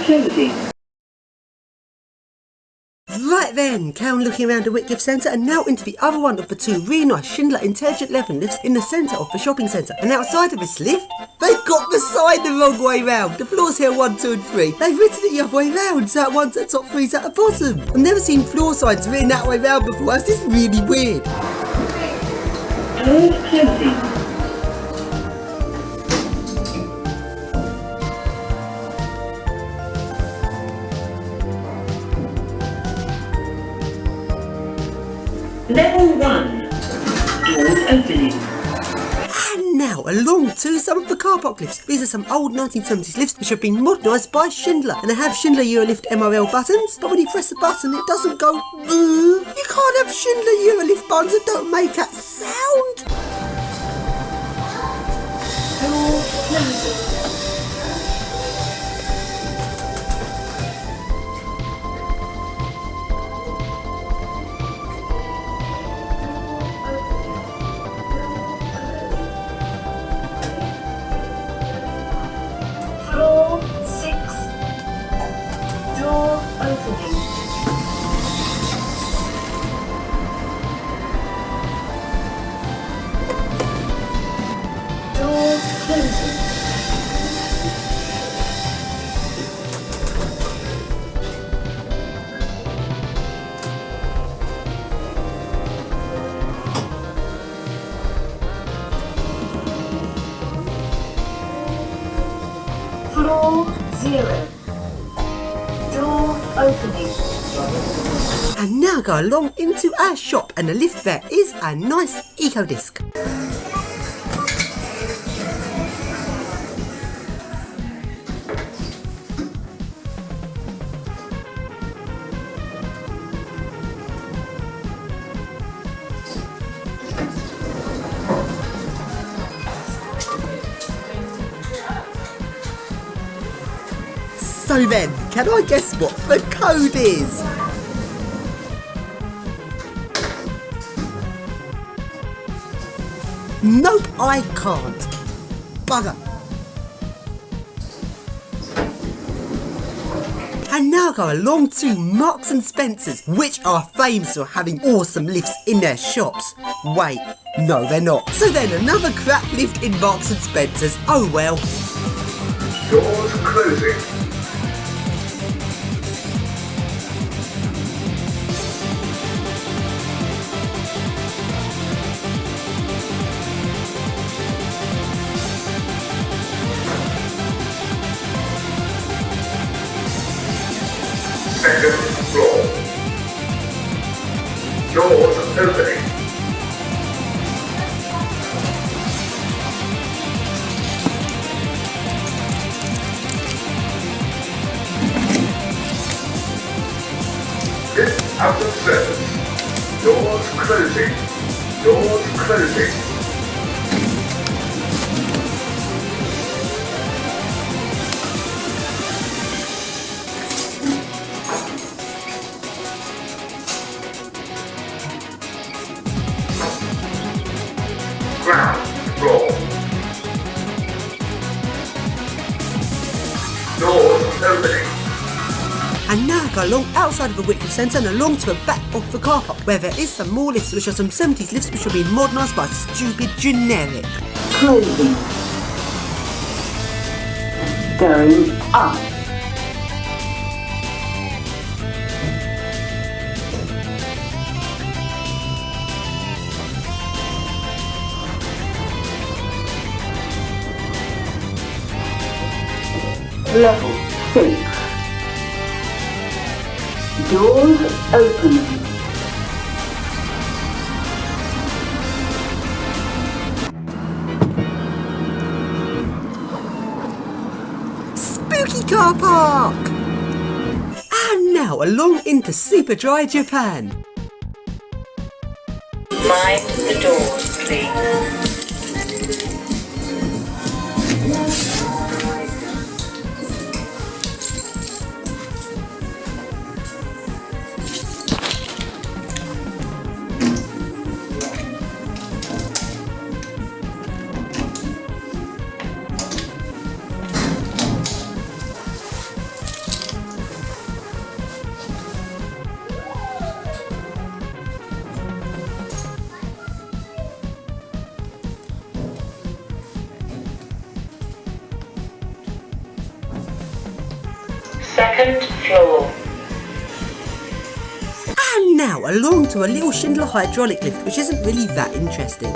closing. Right then, Karen looking around the Whitgift Centre and now into the other one of the two really nice Schindler Intelligent Living lifts in the centre of the shopping centre. And outside of this lift, they've got the sign the wrong way round. The floors here 1, 2 and 3. They've written it the other way round, so that one's at the top, 3's at the bottom. I've never seen floor signs written that way round before. That's just really weird. Doors closing. Level 1. Doors opening. And now along to some of the car park lifts. These are some old 1970s lifts which have been modernised by Schindler. And they have Schindler Eurolift MRL buttons, but when you press the button it doesn't go boo. You can't have Schindler Eurolift buttons that don't make that sound. Doors closing. Floor 6. Door opening. Door closing. Floor 0. Door opening. And now go along into our shop, and the lift there is a nice Eco Disc. So then, can I guess what the code is? Nope, I can't. Bugger. And now go along to Marks and Spencer's, which are famous for having awesome lifts in their shops. Wait, no they're not. So then another crap lift in Marks and Spencer's, oh well. Doors closing. Second floor. Doors opening. Lift out of service. Doors closing. Doors closing. Ground floor. Doors opening. And now go along outside of the Whitgift Centre and along to the back of the car park, where there is some more lifts, which are some 70s lifts which have been modernised by stupid generic. Closing. Going up. Level 6. Doors opening. Spooky car park! And now along into Super Dry Japan. Mind the doors, please. Second floor. And now along to a little Schindler hydraulic lift, which isn't really that interesting.